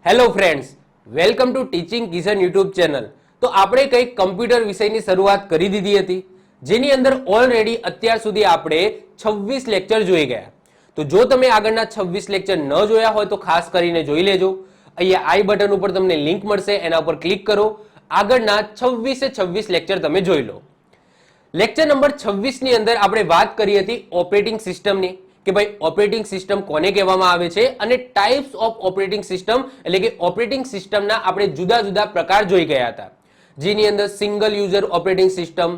Hello friends, welcome to teaching Kishan YouTube channel. તો આપણે કંઈક કમ્પ્યુટર વિષયની શરૂઆત કરી દીધી હતી, જેની અંદર ઓલરેડી અત્યાર સુધી આપણે 26 લેક્ચર જોઈ ગયા. તો જો તમે આગળના 26 લેક્ચર ન જોયા હોય તો ખાસ કરીને જોઈ લેજો. અહીંયા આઈ બટન ઉપર તમને લિંક મળશે, એના ઉપર ક્લિક કરો. આગળના 26 લેક્ચર તમે જોઈ લો. લેક્ચર નંબર 26 ની અંદર આપણે વાત કરી હતી ઓપરેટિંગ સિસ્ટમની, કે ભાઈ ઓપરેટિંગ સિસ્ટમ કોને કહેવામાં આવે છે અને ટાઈપ્સ ઓફ ઓપરેટિંગ સિસ્ટમ એટલે કે ઓપરેટિંગ સિસ્ટમના આપણે જુદા જુદા પ્રકાર જોઈ ગયા હતા, જેની અંદર single user operating system,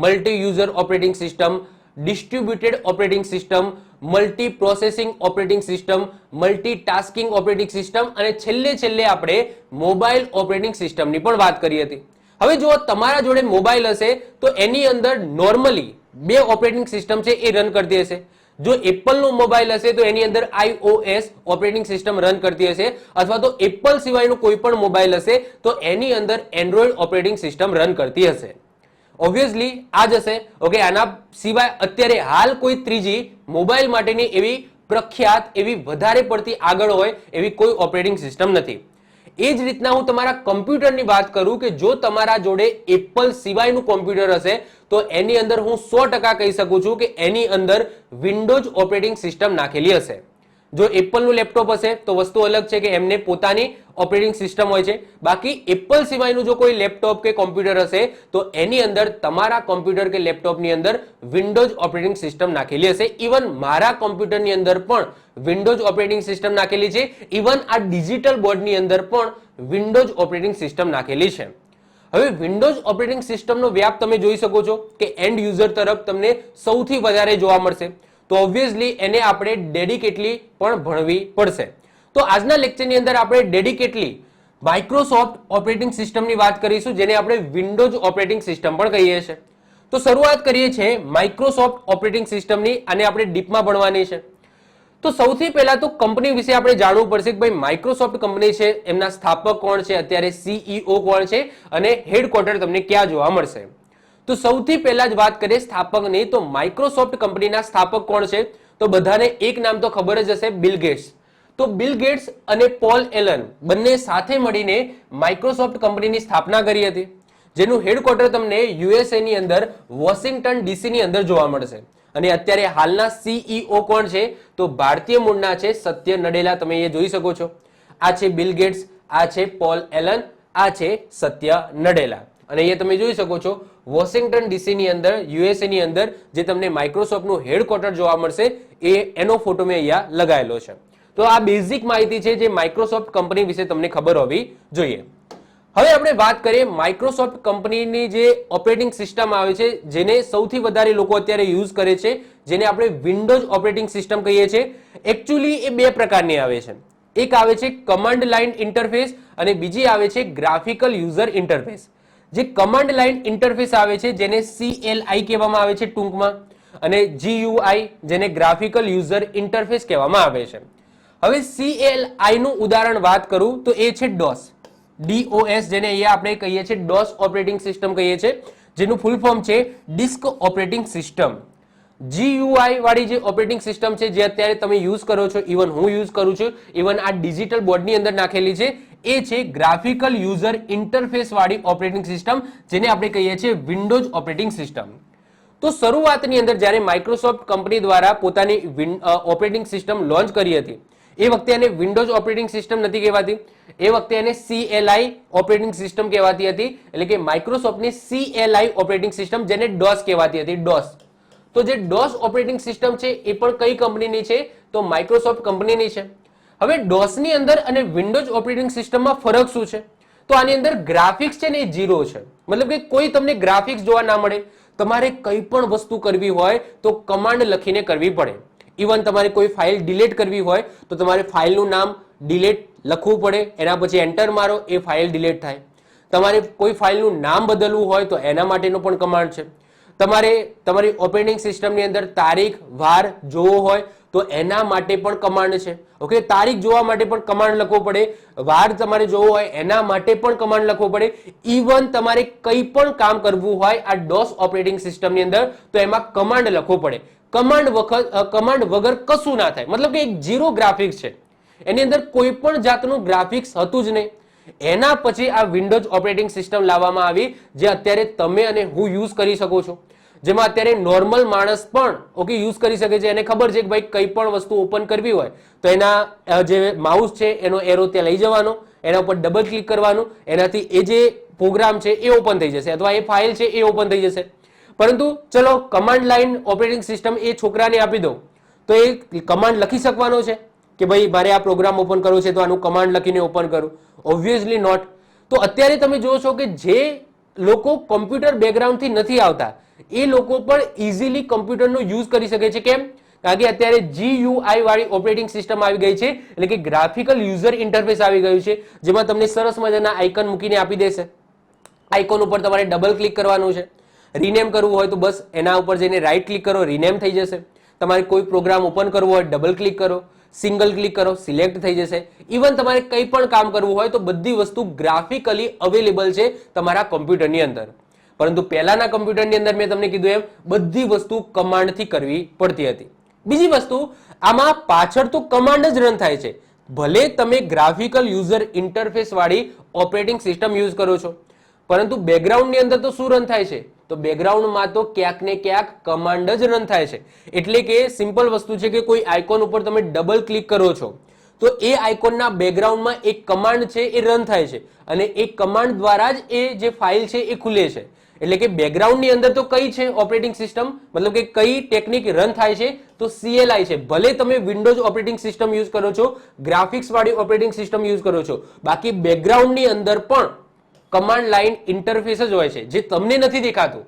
multi user operating system, distributed operating system, multi processing operating system, multi tasking operating system અને છેલ્લે આપણે મોબાઈલ ઓપરેટિંગ સિસ્ટમની પણ વાત કરી હતી. હવે જો તમારા જોડે મોબાઈલ હશે તો એની અંદર નોર્મલી બે ઓપરેટિંગ સિસ્ટમ છે એ રન કરતી હશે. જો એપલ નો મોબાઈલ હશે તો એની અંદર iOS ઓપરેટિંગ સિસ્ટમ રન કરતી હશે, અથવા તો એપલ સિવાયનો કોઈ પણ મોબાઈલ હશે તો એની અંદર એન્ડ્રોઈડ ઓપરેટિંગ સિસ્ટમ રન કરતી હશે. ઓબ્વિયસલી આ જ હશે. ઓકે, આના સિવાય અત્યારે હાલ કોઈ ત્રીજી મોબાઈલ માટેની એવી પ્રખ્યાત, એવી વધારે પડતી આગળ હોય એવી કોઈ ઓપરેટિંગ સિસ્ટમ નથી. એ જ રીતના હું તમારા કમ્પ્યુટરની વાત કરું કે જો તમારા જોડે એપલ સિવાયનું કોમ્પ્યુટર હશે તો એની અંદર હું 100% કહી શકું છું કે એની અંદર વિન્ડોઝ ઓપરેટિંગ સિસ્ટમ નાખેલી હશે. જો એપલનું લેપટોપ હશે તો વસ્તુ અલગ છે કે એમને પોતાની ઓપરેટિંગ સિસ્ટમ હોય છે. બાકી એપલ સિવાયનું જો કોઈ લેપટોપ કે કોમ્પ્યુટર હશે તો એની અંદર તમારા કોમ્પ્યુટર કે લેપટોપની અંદર વિન્ડોઝ ઓપરેટિંગ સિસ્ટમ નાખેલી હશે. ઇવન મારા કોમ્પ્યુટરની અંદર પણ વિન્ડોઝ ઓપરેટિંગ સિસ્ટમ નાખેલી છે. ઇવન આ ડિજિટલ બોર્ડની અંદર પણ વિન્ડોઝ ઓપરેટિંગ સિસ્ટમ નાખેલી છે. હવે વિન્ડોઝ ઓપરેટિંગ સિસ્ટમનો વ્યાપ તમે જોઈ શકો છો કે એન્ડ યુઝર તરફ તમને સૌથી વધારે જોવા મળશે. તો ઓબ્વિયસલી એને આપણે ડેડિકેટલી પણ ભણવી પડશે. તો આજના લેક્ચરની અંદર આપણે ડેડિકેટલી માઇક્રોસોફ્ટ ઓપરેટિંગ સિસ્ટમની વાત કરીશું, જેને આપણે વિન્ડોઝ ઓપરેટિંગ સિસ્ટમ પણ કહીએ છીએ. તો શરૂઆત કરીએ છીએ માઇક્રોસોફ્ટ ઓપરેટિંગ સિસ્ટમની, અને આપણે ડીપમાં ભણવાની છે. તો સૌથી પહેલા તો કંપની વિશે આપણે જાણવું પડશે કે ભાઈ માઇક્રોસોફ્ટ કંપની છે, એમના સ્થાપક કોણ છે, અત્યારે CEO કોણ છે અને હેડક્વાર્ટર તમને ક્યાં જોવા મળશે. તો સૌથી પહેલા જ વાત કરીએ સ્થાપકની, તો માઇક્રોસોફ્ટ કંપનીના સ્થાપક કોણ છે? તો બધાને એક નામ તો ખબર જ હશે, બિલ ગેટ્સ. તો બિલ ગેટ્સ અને પોલ એલન બંને સાથે મળીને માઇક્રોસોફ્ટ કંપનીની સ્થાપના કરી હતી, જેનું હેડક્વાર્ટર તમને USA ની અંદર વોશિંગ્ટન DC ની અંદર જોવા મળશે. અને અત્યારે હાલના CEO કોણ છે? તો ભારતીય મૂળના છે સત્ય નડેલા. તમે એ જોઈ શકો છો. આ છે બિલ ગેટ્સ, આ છે પોલ એલન, આ છે સત્ય નડેલા. અને એ તમે જોઈ શકો છો વોશિંગ્ટન DC ની અંદર USA ની અંદર જે તમને માઇક્રોસોફ્ટનું હેડક્વાર્ટર જોવા મળશે એનો ફોટો મેં અહીંયા લગાવેલો છે. તો આ બેઝિક માહિતી છે જે માઇક્રોસોફ્ટ કંપની વિશે તમને ખબર હોવી જોઈએ. હવે આપણે વાત કરીએ માઇક્રોસોફ્ટ કંપનીની જે ઓપરેટિંગ સિસ્ટમ આવે છે, જેને સૌથી વધારે લોકો અત્યારે યુઝ કરે છે, જેને આપણે વિન્ડોઝ ઓપરેટિંગ સિસ્ટમ કહીએ છીએ. એકચ્યુઅલી એ બે પ્રકારની આવે છે. એક આવે છે કમાન્ડ લાઇન ઇન્ટરફેસ અને બીજી આવે છે ગ્રાફિકલ યુઝર ઇન્ટરફેસ. જે કમાન્ડ લાઇન ઇન્ટરફેસ આવે છે જેને CLI કહેવામાં આવે છે ટૂંકમાં, અને GUI જેને ગ્રાફિકલ યુઝર ઇન્ટરફેસ કહેવામાં આવે છે. હવે CLI નું ઉદાહરણ વાત કરું તો એ છે DOS, જેને અહીંયા આપણે કહીએ છીએ DOS ઓપરેટિંગ સિસ્ટમ કહીએ છીએ, જેનું ફૂલ ફોર્મ છે ડિસ્ક ઓપરેટિંગ સિસ્ટમ. GUI વાળી જે ઓપરેટિંગ સિસ્ટમ છે જે અત્યારે તમે યુઝ કરો છો, ઇવન હું યુઝ કરું છું, ઇવન આ ડિજિટલ બોર્ડની અંદર નાખેલી છે, એ છે ગ્રાફિકલ યુઝર ઇન્ટરફેસ વાળી ઓપરેટિંગ સિસ્ટમ, જેને આપણે કહીએ છીએ વિન્ડોઝ ઓપરેટિંગ સિસ્ટમ. તો શરૂઆતની અંદર જ્યારે માઇક્રોસોફ્ટ કંપની દ્વારા પોતાની ઓપરેટિંગ સિસ્ટમ લોન્ચ કરી હતી, એ વખતે એને વિન્ડોઝ ઓપરેટિંગ સિસ્ટમ નથી કહેવાતી, એ વખતે એને CLI ઓપરેટિંગ સિસ્ટમ કહેવાતી હતી. એટલે કે માઇક્રોસોફ્ટની CLI ઓપરેટિંગ સિસ્ટમ, જેને DOS કહેવાતી હતી, DOS. તો જે DOS ઓપરેટિંગ સિસ્ટમ છે એ પણ કઈ કંપનીની છે? તો માઇક્રોસોફ્ટ કંપનીની છે. હવે DOS ની અંદર અને વિન્ડોઝ ઓપરેટિંગ સિસ્ટમમાં ફરક શું છે? તો આની અંદર ગ્રાફિક્સ છે ને એ 0 છે. મતલબ કે કોઈ તમને ગ્રાફિક્સ જોવા ના મળે. તમારે કઈ પણ વસ્તુ કરવી હોય તો કમાન્ડ લખીને કરવી પડે. ઇવન તમારે કોઈ ફાઇલ ડિલીટ કરવી હોય તો તમારે ફાઇલનું નામ ડિલીટ લખવું પડે, એના પછી એન્ટર મારો, એ ફાઇલ ડિલીટ થાય. તમારે કોઈ ફાઇલનું નામ બદલવું હોય તો એના માટેનો પણ કમાન્ડ છે. તમારે તમારી ઓપરેટિંગ સિસ્ટમની અંદર તારીખ વાર જોવો હોય તો એના માટે પણ કમાન્ડ છે. ઓકે, તારીખ જોવા માટે પણ કમાન્ડ લખવો પડે, વાર તમારે જોવો હોય એના માટે પણ કમાન્ડ લખવો પડે. ઇવન તમારે કંઈ પણ કામ કરવું હોય આ DOS ઓપરેટિંગ સિસ્ટમની અંદર તો એમાં કમાન્ડ લખવો પડે. કમાન્ડ વગર કશું ના થાય. મતલબ કે એક 0 ગ્રાફિક્સ છે. એની અંદર કોઈ પણ જાતનું ગ્રાફિક્સ હતું જ નહીં. એના પછી આ વિન્ડોઝ ઓપરેટિંગ સિસ્ટમ લાવવામાં આવી, જે અત્યારે તમે અને હું યુઝ કરી શકો છો, જેમાં અત્યારે નોર્મલ માણસ પણ ઓકે યુઝ કરી શકે છે. એને ખબર છે કે ભાઈ કઈ પણ વસ્તુ ઓપન કરવી હોય તો એના જે માઉસ છે એનો એરો ત્યાં લઈ જવાનો, એના ઉપર ડબલ ક્લિક કરવાનું, એનાથી એ જે પ્રોગ્રામ છે એ ઓપન થઈ જશે અથવા એ ફાઇલ છે એ ઓપન થઈ જશે. પરંતુ ચલો કમાન્ડ લાઈન ઓપરેટિંગ સિસ્ટમ એ છોકરાને આપી દો તો એ કમાન્ડ લખી શકવાનો છે કે ભાઈ મારે આ પ્રોગ્રામ ઓપન કરવો છે તો આનું કમાન્ડ લખીને ઓપન કરું? Obviously not. તો અત્યારે તમે જુઓ છો કે જે લોકો કોમ્પ્યુટર બેકગ્રાઉન્ડથી નથી આવતા એ લોકો પણ ઇઝીલી કોમ્પ્યુટરનો યુઝ કરી શકે છે. કેમ? કારણ કે અત્યારે GUI વાળી ઓપરેટિંગ સિસ્ટમ આવી ગઈ છે, એટલે કે ગ્રાફિકલ યુઝર ઇન્ટરફેસ આવી ગયું છે, જેમાં તમને સરસ મજાના આઇકન મૂકીને આપી દેશે. આઇકોન ઉપર તમારે ડબલ ક્લિક કરવાનું છે. રિનેમ કરવું હોય તો બસ એના ઉપર જઈને રાઈટ ક્લિક કરો, રિનેમ થઈ જશે. તમારે કોઈ પ્રોગ્રામ ઓપન કરવો હોય ડબલ ક્લિક કરો, સિંગલ ક્લિક કરો, સિલેક્ટ થઈ જશે. ઇવન તમારે કંઈ પણ કામ કરવું હોય તો બધી વસ્તુ ગ્રાફિકલી અવેલેબલ છે તમારા કોમ્પ્યુટરની અંદર. પરંતુ પહેલાના કોમ્પ્યુટરની અંદર મેં તમને કીધું એમ બધી વસ્તુ કમાન્ડથી કરવી પડતી હતી. બીજી વસ્તુ, આમાં પાછળ તો કમાન્ડ જ રન થાય છે, ભલે તમે ગ્રાફિકલ યુઝર ઇન્ટરફેસ વાળી ઓપરેટિંગ સિસ્ટમ યુઝ કરો છો, પરંતુ બેકગ્રાઉન્ડની અંદર તો શું રન થાય છે? તો બેકગ્રાઉન્ડમાં તો ક્યાંક ને ક્યાંક કમાન્ડ જ રન થાય છે. એટલે કે સિમ્પલ વસ્તુ છે કે કોઈ આઇકોન ઉપર તમે ડબલ ક્લિક કરો છો તો એ આઇકોનના બેકગ્રાઉન્ડમાં એક કમાન્ડ છે એ રન થાય છે, અને એ કમાન્ડ દ્વારા જ એ જે ફાઇલ છે એ ખુલે છે. એટલે કે બેકગ્રાઉન્ડની અંદર તો કઈ છે ઓપરેટિંગ સિસ્ટમ, મતલબ કે કઈ ટેકનિક રન થાય છે? તો CLI છે. ભલે તમે વિન્ડોઝ ઓપરેટિંગ સિસ્ટમ યુઝ કરો છો, ગ્રાફિક્સ વાળી ઓપરેટિંગ સિસ્ટમ યુઝ કરો છો, બાકી બેકગ્રાઉન્ડની અંદર પણ કમાન્ડ લાઈન ઇન્ટરફેસ જ હોય છે, જે તમને નથી દેખાતું,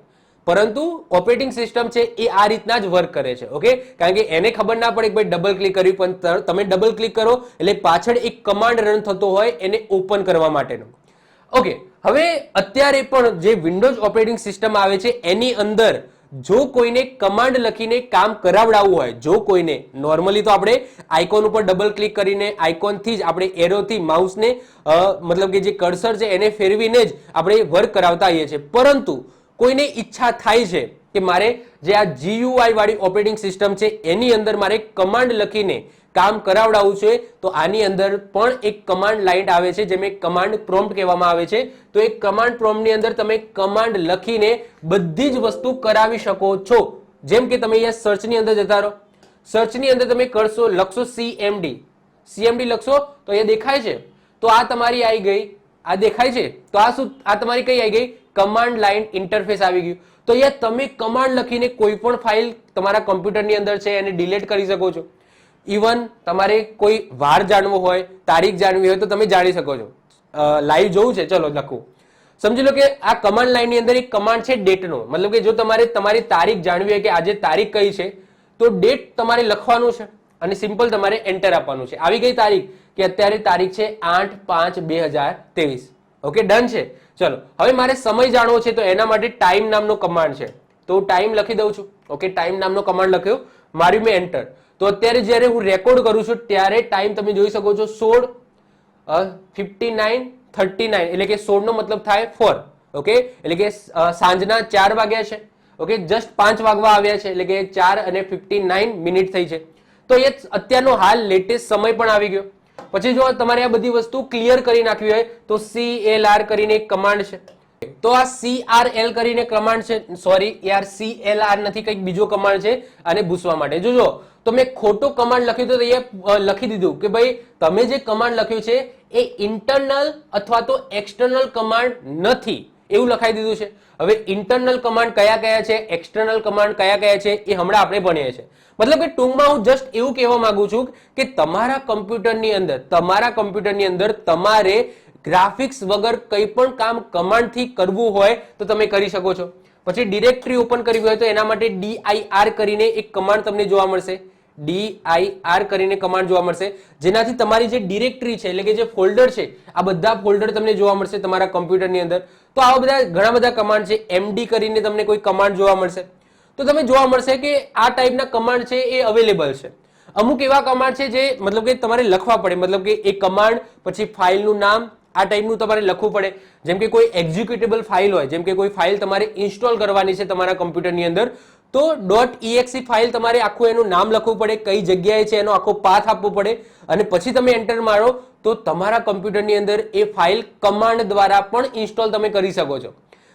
પરંતુ ઓપરેટિંગ સિસ્ટમ છે એ આ રીતના જ વર્ક કરે છે. ઓકે, કારણ કે એને ખબર ના પડે કે ભાઈ ડબલ ક્લિક કર્યું, પણ તમે ડબલ ક્લિક કરો એટલે પાછળ એક કમાન્ડ રન થતો હોય એને ઓપન કરવા માટેનો. ઓકે, હવે અત્યારે પણ જે વિન્ડોઝ ઓપરેટિંગ સિસ્ટમ આવે છે એની અંદર જો કોઈને કમાન્ડ લખીને કામ કરાવડાવવું હોય, જો કોઈને નોર્મલી તો આપણે આઇકોન ઉપર ડબલ ક્લિક કરીને આઇકોનથી જ આપણે એરોથી માઉસને મતલબ કે જે કર્સર છે એને ફેરવીને જ આપણે વર્ક કરાવતા આવીએ છીએ. પરંતુ કોઈને ઈચ્છા થાય છે કે મારે જે આ GUI વાળી ઓપરેટિંગ સિસ્ટમ છે એની અંદર મારે કમાન્ડ લખીને કામ કરાવડાવવું છે, તો આની અંદર પણ એક કમાન્ડ લાઈન આવે છે જેને કમાન્ડ પ્રોમ્પ્ટ કહેવામાં આવે છે. તો એ કમાન્ડ પ્રોમ્પ્ટની અંદર તમે કમાન્ડ લખીને બધી જ વસ્તુ કરાવી શકો છો. જેમ કે તમે અહીંયા સર્ચની અંદર જતા રહો, સર્ચની અંદર તમે કરશો, લખશો CMD લખશો તો એ દેખાય છે. તો આ તમારી આવી ગઈ, આ દેખાય છે. તો આ શું, આ તમારી કઈ આવી ગઈ? કમાન્ડ લાઈન ઇન્ટરફેસ આવી ગયું. તો અહીંયા તમે કમાન્ડ લખીને કોઈ પણ ફાઇલ તમારા કોમ્પ્યુટરની અંદર છે એને ડિલીટ કરી શકો છો. ઇવન તમારે કોઈ વાર જાણવો હોય, તારીખ જાણવી હોય તો તમે જાણી શકો છો. લાઈવ જોવું છે, ચલો લખું. સમજી લો કે આ કમાન્ડ લાઈનની અંદર એક કમાન્ડ છે ડેટનો, મતલબ કે જો તમારે તમારી તારીખ જાણવી હોય કે આજે તારીખ કઈ છે તો ડેટ તમારે લખવાનું છે અને સિમ્પલ તમારે એન્ટર આપવાનું છે. આવી ગઈ તારીખ, કે અત્યારે તારીખ છે 8/5/2023. ઓકે, ડન છે. ચલો હવે મારે સમય જાણવો છે તો એના માટે ટાઈમ નામનો કમાન્ડ છે, તો હું ટાઈમ લખી દઉં છું. ઓકે, ટાઈમ નામનો કમાન્ડ લખ્યો, મારી મેં એન્ટર. તો અત્યારે જ્યારે હું રેકોર્ડ કરું છું ત્યારે ટાઈમ તમે જોઈ શકો છો 16:59:39, એટલે કે 16 નો મતલબ થાય 4. ઓકે, એટલે કે સાંજના 4 વાગ્યા છે. ઓકે, જસ્ટ 5 વાગવા આવ્યા છે, એટલે કે 4:59 થઈ છે. તો એ અત્યારનો હાલ લેટેસ્ટ સમય પણ આવી ગયો. પછી જો તમારે આ બધી વસ્તુ ક્લિયર કરી નાખવી હોય તો CLR કરીને એક કમાન્ડ છે. તો આ CRL કરીને કમાન્ડ છે, સોરી યાર CLR નથી, કંઈક બીજો કમાન્ડ છે આને ભૂસવા માટે. જોજો તો મેં ખોટો કમાન્ડ લખ્યો તો એ લખી દીધું કે ભાઈ તમે જે કમાન્ડ લખ્યું છે એ ઇન્ટરનલ અથવા તો એક્સટર્નલ કમાન્ડ નથી, એવું લખાઈ દીધું છે. હવે ઇન્ટરનલ કમાન્ડ કયા કયા છે, એક્સટર્નલ કમાન્ડ કયા કયા છે એ હમણાં આપણે ભણીએ છીએ. મતલબ કે ટૂંકમાં હું જસ્ટ એવું કહેવા માંગુ છું કે તમારા કોમ્પ્યુટરની અંદર તમારે ગ્રાફિક્સ વગર કંઈ પણ કામ કમાન્ડથી કરવું હોય તો તમે કરી શકો છો. પછી ડિરેક્ટરી ઓપન કરવી હોય તો એના માટે dir કરીને એક કમાન્ડ તમને જોવા મળશે, dir કરીને કમાન્ડ જોવા મળશે, જેનાથી તમારી જે ડિરેક્ટરી છે એટલે કે જે ફોલ્ડર છે આ બધા ફોલ્ડર તમને જોવા મળશે તમારા કોમ્પ્યુટરની અંદર. તો આવા બધા ઘણા બધા કમાન્ડ છે. md કરીને તમને કોઈ કમાન્ડ જોવા મળશે. તો તમે જોવા મળશે કે આ ટાઈપના કમાન્ડ છે એ અવેલેબલ છે. અમુક એવા કમાન્ડ છે જે મતલબ કે તમારે લખવા પડે, મતલબ કે એ કમાન્ડ પછી ફાઇલનું નામ આ ટાઈપનું તમારે લખવું પડે. જેમ કે કોઈ એક્ઝિક્યુટેબલ ફાઇલ હોય, જેમ કે કોઈ ફાઇલ તમારે ઇન્સ્ટોલ કરવાની છે તમારા કમ્પ્યુટરની અંદર, તો .exe ફાઇલ તમારે આખું એનું નામ લખવું પડે, કઈ જગ્યાએ છે એનો આખો પાથ આપવો પડે, અને પછી તમે એન્ટર મારો તો તમારા કમ્પ્યુટરની અંદર એ ફાઇલ કમાન્ડ દ્વારા પણ ઇન્સ્ટોલ તમે કરી શકો છો.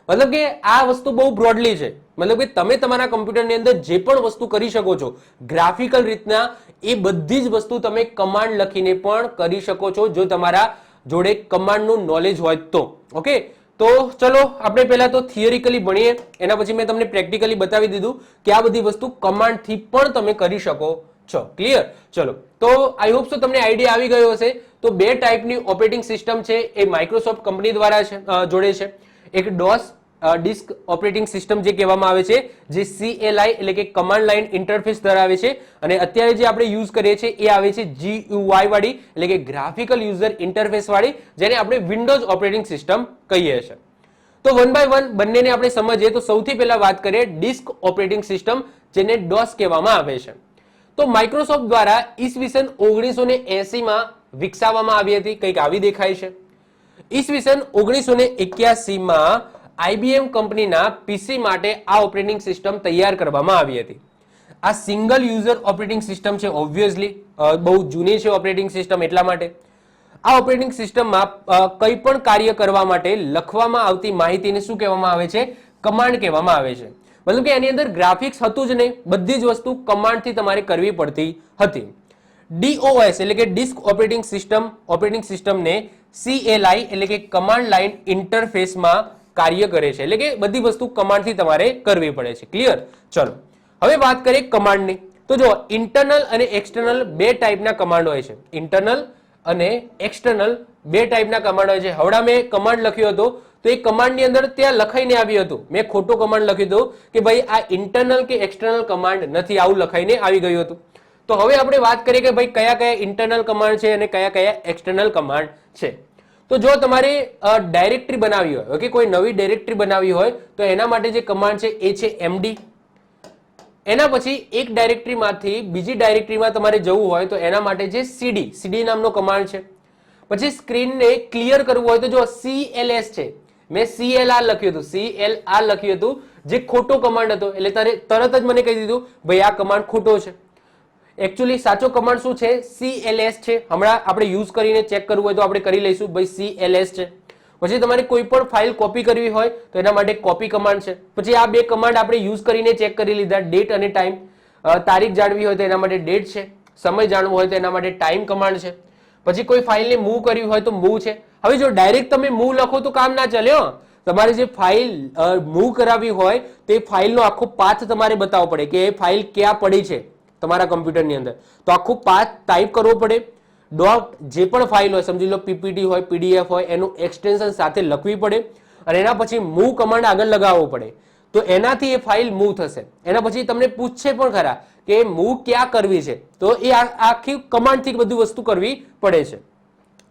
મતલબ કે આ વસ્તુ બહુ બ્રોડલી છે. મતલબ કે તમે તમારા કમ્પ્યુટરની અંદર જે પણ વસ્તુ કરી શકો છો ગ્રાફિકલ રીતના, એ બધી જ વસ્તુ તમે કમાન્ડ લખીને પણ કરી શકો છો, જો તમારા જોડે કમાન્ડનું નોલેજ હોય તો. ઓકે, તો ચલો આપણે પહેલા તો થિયરિકલી ભણીએ, એના પછી મેં તમને પ્રેક્ટિકલી બતાવી દીધું કે આ બધી વસ્તુ કમાન્ડથી પણ તમે કરી શકો છો. ક્લિયર? ચલો, તો આઈ હોપ સો તમને આઈડિયા આવી ગયો હશે. તો બે ટાઈપની ઓપરેટિંગ સિસ્ટમ છે એ માઇક્રોસોફ્ટ કંપની દ્વારા જોડે છે. એક DOS ડિસ્ક ઓપરેટિંગ સિસ્ટમ જે કહેવામાં આવે છે, જે CLI એટલે કે કમાન્ડ લાઇન ઇન્ટરફેસ ધરાવે છે, અને અત્યારે જે આપણે યુઝ કરીએ છીએ એ આવે છે GUI વાળી એટલે કે ગ્રાફિકલ યુઝર ઇન્ટરફેસ વાળી, જેને આપણે વિન્ડોઝ ઓપરેટિંગ સિસ્ટમ કહીએ છીએ. તો વન બાય વન બંનેને આપણે સમજીએ. તો સૌથી પહેલા વાત કરીએ ડિસ્ક ઓપરેટિંગ સિસ્ટમ, જેને DOS કહેવામાં આવે છે. તો માઇક્રોસોફ્ટ દ્વારા ઈસવીસન 1980 માં વિકસાવવામાં આવી હતી. કંઈક આવી દેખાય છે. ઈસવીસન 1981 માં IBM કંપનીના PC માટે આ ઓપરેટિંગ સિસ્ટમ તૈયાર કરવામાં આવી હતી. આ સિંગલ યુઝર ઓપરેટિંગ સિસ્ટમ છે. ઓબ્વિયસલી બહુ જૂની છે ઓપરેટિંગ સિસ્ટમ, એટલા માટે આ ઓપરેટિંગ સિસ્ટમમાં કંઈ પણ કાર્ય કરવા માટે લખવામાં આવતી માહિતીને શું કહેવામાં આવે છે? કમાન્ડ કહેવામાં આવે છે. મતલબ કે એની અંદર ગ્રાફિક્સ હતું જ નહીં, બધી જ વસ્તુ કમાન્ડથી તમારે કરવી પડતી હતી. DOS એટલે કે ડિસ્ક ઓપરેટિંગ સિસ્ટમને CLI એટલે કે કમાન્ડ લાઇન ઇન્ટરફેસમાં કાર્ય કરે છે, એટલે કે બધી વસ્તુ કમાન્ડથી તમારે કરવી પડે છે. ક્લિયર? ચલો, હવે વાત કરીએ કમાન્ડની. તો જો ઇન્ટરનલ અને એક્સટર્નલ બે ટાઈપના કમાન્ડ હોય છે. ઇન્ટરનલ અને એક્સટર્નલ બે ટાઈપના કમાન્ડ હોય છે. હવડા મેં કમાન્ડ લખ્યો હતો તો એ કમાન્ડની અંદર ત્યાં લખાઈને આવ્યું હતું, મેં ખોટો કમાન્ડ લખ્યું હતું કે ભાઈ આ ઇન્ટરનલ કે એક્સટર્નલ કમાન્ડ નથી, આવું લખાઈને આવી ગયું હતું. તો હવે આપણે વાત કરીએ કે ભાઈ કયા કયા ઇન્ટરનલ કમાન્ડ છે અને કયા કયા એક્સટર્નલ કમાન્ડ છે. તો જો તમારે ડાયરેક્ટરી બનાવી હોય, ઓકે, કોઈ નવી ડાયરેક્ટરી બનાવી હોય તો એના માટે જે કમાન્ડ છે એ છે MD. એના પછી એક ડાયરેક્ટરીમાંથી બીજી ડાયરેક્ટરીમાં તમારે જવું હોય તો એના માટે છે CD નામનો કમાન્ડ છે. પછી સ્ક્રીનને ક્લિયર કરવું હોય તો જો CLS છે. મેં CLR લખ્યું હતું, જે ખોટો કમાન્ડ હતો, એટલે તરત જ મને કહી દીધું ભાઈ આ કમાન્ડ ખોટો છે. એકચ્યુઅલી સાચો કમાન્ડ શું છે? CLS છે. હમણાં આપણે યુઝ કરીને ચેક કરવું હોય તો આપણે કરી લઈશું, ભાઈ CLS છે. પછી તમારે કોઈ પણ ફાઇલ કોપી કરવી હોય તો એના માટે કોપી કમાન્ડ છે. પછી આ બે કમાન્ડ આપણે યુઝ કરીને ચેક કરી લીધા. ડેટ અને ટાઈમ, તારીખ જાણવી હોય તો એના માટે ડેટ છે, સમય જાણવો હોય તો એના માટે ટાઈમ કમાન્ડ છે. પછી કોઈ ફાઇલને મૂવ કરવી હોય તો મૂવ છે. હવે જો ડાયરેક્ટ તમે મૂવ લખો તો કામ ના ચાલે. તમારે જે ફાઇલ મૂવ કરાવવી હોય તે ફાઇલનો આખો પાથ તમારે બતાવવો પડે કે એ ફાઇલ ક્યાં પડી છે તમારા કમ્પ્યુટરની અંદર. તો આખું પાથ ટાઈપ કરવો પડે. ડોટ જે પણ ફાઇલ હોય, સમજી લો PPT હોય, PDF હોય, એનું એક્સટેન્શન સાથે લખવી પડે, અને એના પછી મૂવ કમાન્ડ આગળ લગાવવો પડે. તો એનાથી એ ફાઇલ મૂવ થશે. એના પછી તમને પૂછશે પણ ખરા કે મૂવ ક્યાં કરવી છે, તો એ આખી કમાન્ડથી બધી વસ્તુ કરવી પડે છે.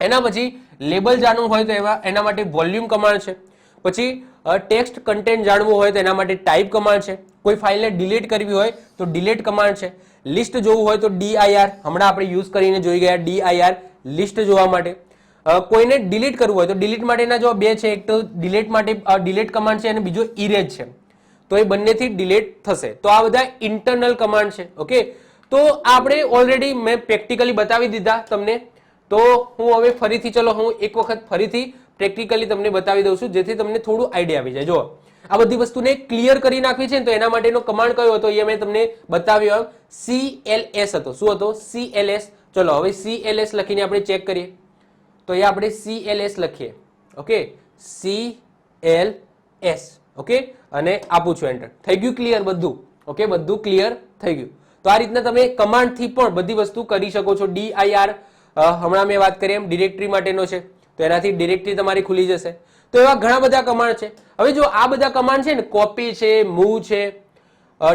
એના પછી લેબલ જાણવું હોય તો એના માટે વોલ્યુમ કમાન્ડ છે. પછી ટેક્સ્ટ કન્ટેન્ટ જાણવું હોય તો એના માટે ટાઈપ કમાન્ડ છે. કોઈ ફાઇલને ડિલીટ કરવી હોય તો ડિલીટ કમાન્ડ છે. લિસ્ટ જોવું હોય તો DIR, હમણાં આપણે યુઝ કરીને જોઈ ગયા DIR, લિસ્ટ જોવા માટે. કોઈને ડિલીટ કરવું હોય તો ડિલીટ માટેના જો બે છે, એક તો ડિલીટ માટે ડિલીટ કમાન્ડ છે અને બીજો ઇરેજ છે. તો એ બંનેથી ડિલીટ થશે. તો આ બધા ઇન્ટરનલ કમાન્ડ છે. ઓકે, તો આપણે ઓલરેડી મેં પ્રેક્ટિકલી બતાવી દીધા તમને. તો હું હવે ફરીથી હું એક વખત ફરીથી પ્રેક્ટિકલી તમને બતાવી દઉં છું, જેથી તમને થોડું આઈડિયા આવી જાય. જો આ બધી વસ્તુને ક્લિયર કરી નાખવી છે ને, તો એના માટેનો કમાન્ડ કયો હતો એ મેં તમને બતાવ્યો. CLS હતો. શું હતો? CLS. ચલો હવે CLS લખીને આપણે ચેક કરીએ. તો એ આપણે CLS લખીએ. Okay, CLS. ઓકે, અને આપું છું એન્ટર. થઈ ગયું ક્લિયર બધું? ઓકે, બધું ક્લિયર થઈ ગયું. તો આ રીતના તમે કમાન્ડથી પણ બધી વસ્તુ કરી શકો છો. DIR હમણાં મેં વાત કરી એમ ડિરેક્ટરી માટેનો છે, તો એનાથી ડિરેક્ટરી તમારી ખુલી જશે. તો એવા ઘણા બધા કમાન્ડ છે. હવે જો આ બધા કમાન્ડ છે ને, કોપી છે, મૂવ છે,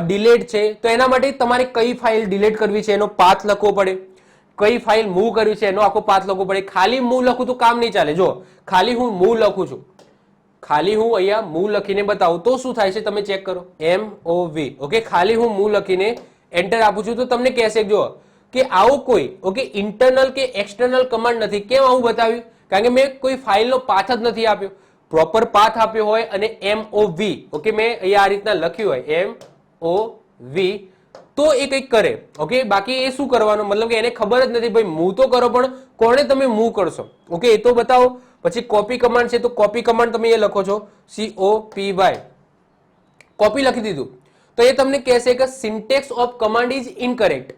ડિલીટ છે, તો એના માટે તમારે કઈ ફાઇલ ડિલીટ કરવી છે એનો પાથ લખવો પડે, કઈ ફાઇલ મૂવ કરવી છે એનો આખો પાથ લખવો પડે. ખાલી મૂવ લખું તો કામ નહીં ચાલે. જો ખાલી હું મૂવ લખું છું, ખાલી હું અહીંયા મૂવ લખીને બતાવું તો શું થાય છે તમે ચેક કરો. MOV. ઓકે, ખાલી હું મૂવ લખીને એન્ટર આપું છું તો તમને કહેશે જો કે આવો કોઈ ઓકે ઇન્ટરનલ કે એક્સટર્નલ કમાન્ડ નથી. કેમ આવું બતાવ્યું? કારણ કે મેં કોઈ ફાઇલનો પાથ જ નથી આપ્યો. પ્રોપર પાથ આપ્યો હોય અને MOV. ઓકે, મેં અહીંયા આ રીતના લખ્યું હોય વી, તો એ કંઈક કરે. ઓકે, બાકી એ શું કરવાનું, મતલબ કે એને ખબર જ નથી ભાઈ મૂવ તો કરો પણ કોને તમે મૂવ કરશો. ઓકે, એ તો બતાવો. પછી કોપી કમાન્ડ છે, તો કોપી કમાન્ડ તમે એ લખો છો COPY, કોપી લખી દીધું તો એ તમને કહેશે કે syntax of command is incorrect.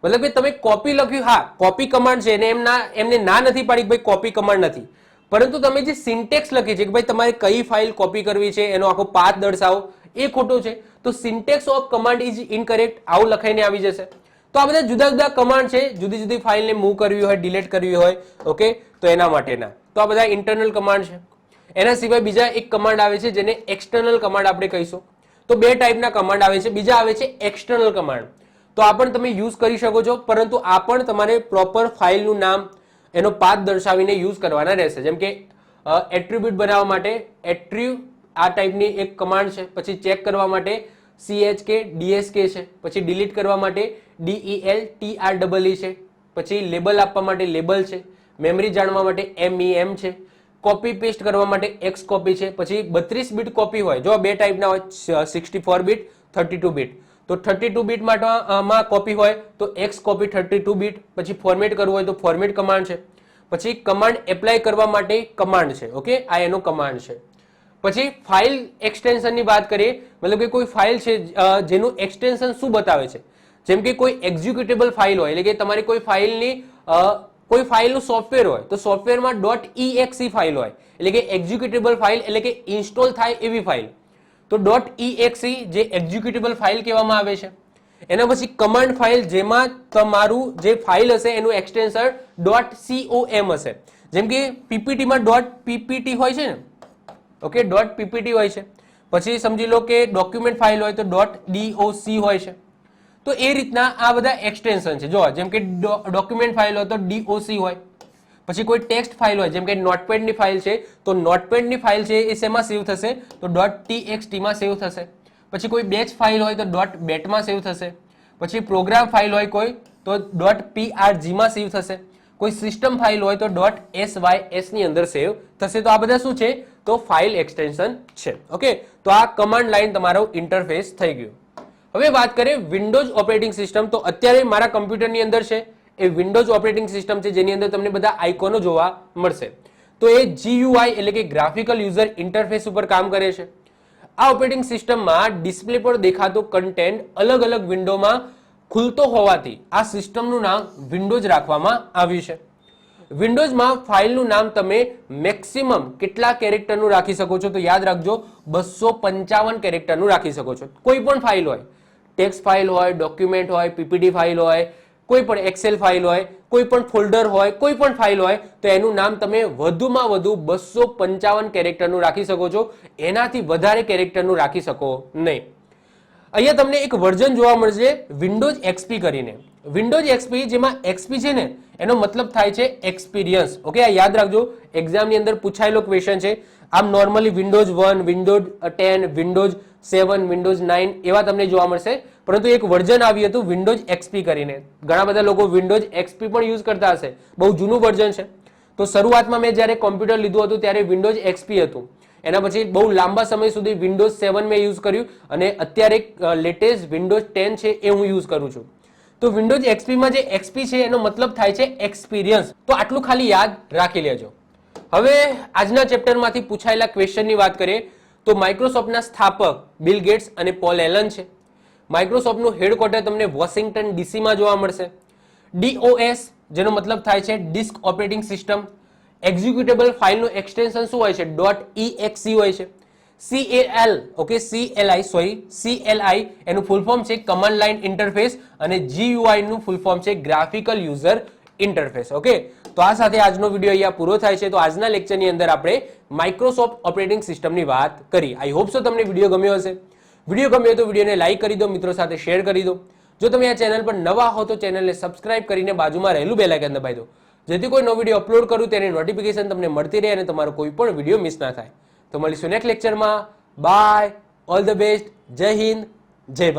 મતલબ કે તમે કોપી લખ્યું, હા કોપી કમાન્ડ છે ને એમને ના નથી પાડી કે ભાઈ કોપી કમાન્ડ નથી, પરંતુ તમે જે સિન્ટેક્સ લખી છે કે ભાઈ તમારે કઈ ફાઇલ કોપી કરવી છે એનો આખો પાથ દર્શાવો, એ ખોટો છે. તો syntax of command is incorrect આવું લખાઈને આવી જશે. તો આ બધા જુદા જુદા કમાન્ડ છે, જુદી જુદી ફાઇલને મૂવ કરવી હોય, ડિલીટ કરવી હોય, ઓકે, તો એના માટેના. તો આ બધા ઇન્ટરનલ કમાન્ડ છે. એના સિવાય બીજા એક કમાન્ડ આવે છે જેને એક્સટર્નલ કમાન્ડ આપણે કહીશું. તો બે ટાઈપના કમાન્ડ આવે છે. બીજા આવે છે એક્સટર્નલ કમાન્ડ, તો આ પણ તમે યુઝ કરી શકો છો, પરંતુ આ પણ તમારે પ્રોપર ફાઇલનું નામ, એનો પાથ દર્શાવીને યુઝ કરવાના રહેશે. જેમ કે એટ્રીબ્યુટ બનાવવા માટે આ ટાઈપની એક કમાન્ડ છે. પછી ચેક કરવા માટે CHK DSK છે. પછી ડિલીટ કરવા માટે DELTREE છે. પછી લેબલ આપવા માટે લેબલ છે. મેમરી જાણવા માટે MEM છે. કોપી પેસ્ટ કરવા માટે XCopy છે. પછી 32 બીટ કોપી હોય, જો બે ટાઈપના હોય, 64 બીટ 32 બીટ. તો 32 બીટ માં કોપી હોય તો XCopy 32 બીટ. પછી ફોર્મેટ કરવું હોય તો ફોર્મેટ કમાન્ડ છે. પછી કમાન્ડ એપ્લાય કરવા માટે કમાન્ડ છે. ઓકે, આ એનો કમાન્ડ છે. પછી ફાઇલ એક્સટેન્શનની વાત કરીએ, મતલબ કે કોઈ ફાઇલ છે જેનું એક્સટેન્શન શું બતાવે છે. જેમ કે કોઈ એક્ઝિક્યુટેબલ ફાઇલ હોય, એટલે કે તમારી કોઈ ફાઇલનું સોફ્ટવેર હોય તો સોફ્ટવેરમાં .exe ફાઇલ હોય, એટલે કે એક્ઝિક્યુટેબલ ફાઇલ, એટલે કે ઇન્સ્ટોલ થાય એવી ફાઇલ. તો .exe જે એક્ઝિક્યુટેબલ ફાઇલ કહેવામાં આવે છે. એના પછી કમાન્ડ ફાઇલ, જેમાં તમારું જે ફાઇલ હશે એનું એક્સટેન્શન .com હશે. જેમ કે પીપીટીમાં .ppt હોય છે ને, ઓકે, .ppt હોય છે. પછી સમજી લો કે ડોક્યુમેન્ટ ફાઇલ હોય તો .doc હોય છે. તો એ રીતના આ બધા એક્સટેન્શન છે. જો જેમ કે ડોક્યુમેન્ટ ફાઇલ હોય તો DOC હોય. પછી કોઈ ટેક્સ્ટ ફાઇલ હોય, જેમ કે નોટપેડની ફાઇલ છે તો નોટપેડની ફાઇલ છે એ શેમાં સેવ થશે, તો .txt માં સેવ થશે. પછી કોઈ બેચ ફાઇલ હોય તો .bat માં સેવ થશે. પછી પ્રોગ્રામ ફાઇલ હોય કોઈ તો .prg માં સેવ થશે. કોઈ સિસ્ટમ ફાઇલ હોય તો .sys ની અંદર સેવ થશે. તો આ બધા શું છે, તો ફાઇલ એક્સટેન્શન છે. ઓકે, તો આ કમાન્ડ લાઈન તમારો ઇન્ટરફેસ થઈ ગયું. હવે વાત કરીએ વિન્ડોઝ ઓપરેટિંગ સિસ્ટમ. તો અત્યારે મારા કમ્પ્યુટરની અંદર છે એ વિન્ડોઝ ઓપરેટિંગ સિસ્ટમ છે, જેની અંદર તમને બધા આઇકોનો જોવા મળશે. તો એ GUI એટલે કે ગ્રાફિકલ યુઝર ઇન્ટરફેસ ઉપર કામ કરે છે. આ ઓપરેટિંગ સિસ્ટમમાં ડિસ્પ્લે પર દેખાતો કન્ટેન્ટ અલગ અલગ વિન્ડોમાં ખુલતો હોવાથી આ સિસ્ટમનું નામ વિન્ડોઝ રાખવામાં આવ્યું છે. વિન્ડોઝમાં ફાઇલનું નામ તમે મેક્સિમમ કેટલા કેરેક્ટરનું રાખી શકો છો, તો યાદ રાખજો 255 કેરેક્ટરનું રાખી શકો છો. કોઈ પણ ફાઇલ હોય, ટેક્સ્ટ ફાઇલ હોય, ડોક્યુમેન્ટ હોય, PPT ફાઇલ હોય, કોઈ પણ એક્સેલ ફાઇલ હોય, કોઈ પણ ફોલ્ડર હોય, કોઈ પણ ફાઇલ હોય, તો એનું નામ તમે વધુમાં વધુ 255 કેરેક્ટરનું રાખી શકો છો. એનાથી વધારે કેરેક્ટરનું રાખી શકો નહીં. અહીંયા તમને એક વર્ઝન જોવા મળશે વિન્ડોઝ XP કરીને. વિન્ડોઝ XP, જેમાં XP છે ને એનો મતલબ થાય છે એક્સપિરિયન્સ. ઓકે, આ યાદ રાખજો, એક્ઝામની અંદર પૂછાયેલો ક્વેશ્ચન છે. આમ normally Windows 1, Windows 10, Windows 7, Windows 9 એવા તમને જોવા મળશે, પરંતુ એક વર્ઝન આવ્યું હતું વિન્ડોઝ XP કરીને. ઘણા બધા લોકો વિન્ડોઝ XP પણ યુઝ કરતા હશે, બહુ જૂનું વર્ઝન છે. તો શરૂઆતમાં મેં જ્યારે કોમ્પ્યુટર લીધું હતું ત્યારે વિન્ડોઝ XP હતું. એના પછી બહુ લાંબા સમય સુધી વિન્ડોઝ 7 મેં યુઝ કર્યું, અને અત્યારે લેટેસ્ટ વિન્ડોઝ 10 છે એ હું યુઝ કરું છું. તો વિન્ડોઝ XP માં જે XP છે એનો મતલબ થાય છે એક્સપિરિયન્સ. તો આટલું ખાલી યાદ રાખી લેજો. હવે આજના ચેપ્ટરમાંથી પૂછાયેલા ક્વેશ્ચનની વાત કરીએ તો માઇક્રોસોફ્ટના સ્થાપક બિલ ગેટ્સ અને પોલ એલન છે. માઇક્રોસોફ્ટનું હેડક્વાર્ટર તમને વોશિંગ્ટન DC માં જોવા મળશે. DOS જેનો મતલબ થાય છે ડિસ્ક ઓપરેટિંગ સિસ્ટમ. એક્ઝિક્યુટેબલ ફાઇલનું એક્સટેન્શન શું હોય છે, .exe હોય છે. CLI, ઓકે, CLI એનું ફૂલ ફોર્મ છે કમાન્ડ લાઇન ઇન્ટરફેસ, અને GUI નું ફૂલ ફોર્મ છે ગ્રાફિકલ યુઝર ઇન્ટરફેસ. ઓકે, તો આ સાથે આજનો વિડીયો અહીંયા પૂરો થાય છે. તો આજના લેક્ચરની અંદર આપણે માઇક્રોસોફ્ટ ઓપરેટિંગ સિસ્ટમની વાત કરી. આઈ હોપ સો તમને વિડીયો ગમ્યો હશે. વિડીયો ગમ્યો તો વિડીયોને લાઈક કરી દો, મિત્રો સાથે શેર કરી દો. જો તમે આ ચેનલ પર નવા હો તો ચેનલને સબસ્ક્રાઇબ કરીને બાજુમાં રહેલું બેલ આઇકન દબાવી દો, જેથી કોઈ નવો વિડીયો અપલોડ કરું તેની નોટિફિકેશન તમને મળતી રહે અને તમારો કોઈ પણ વિડીયો મિસ ના થાય. તો મળીશું નેક્સ્ટ લેક્ચરમાં. બાય, ઓલ ધ બેસ્ટ, જય હિન્દ, જય ભારત.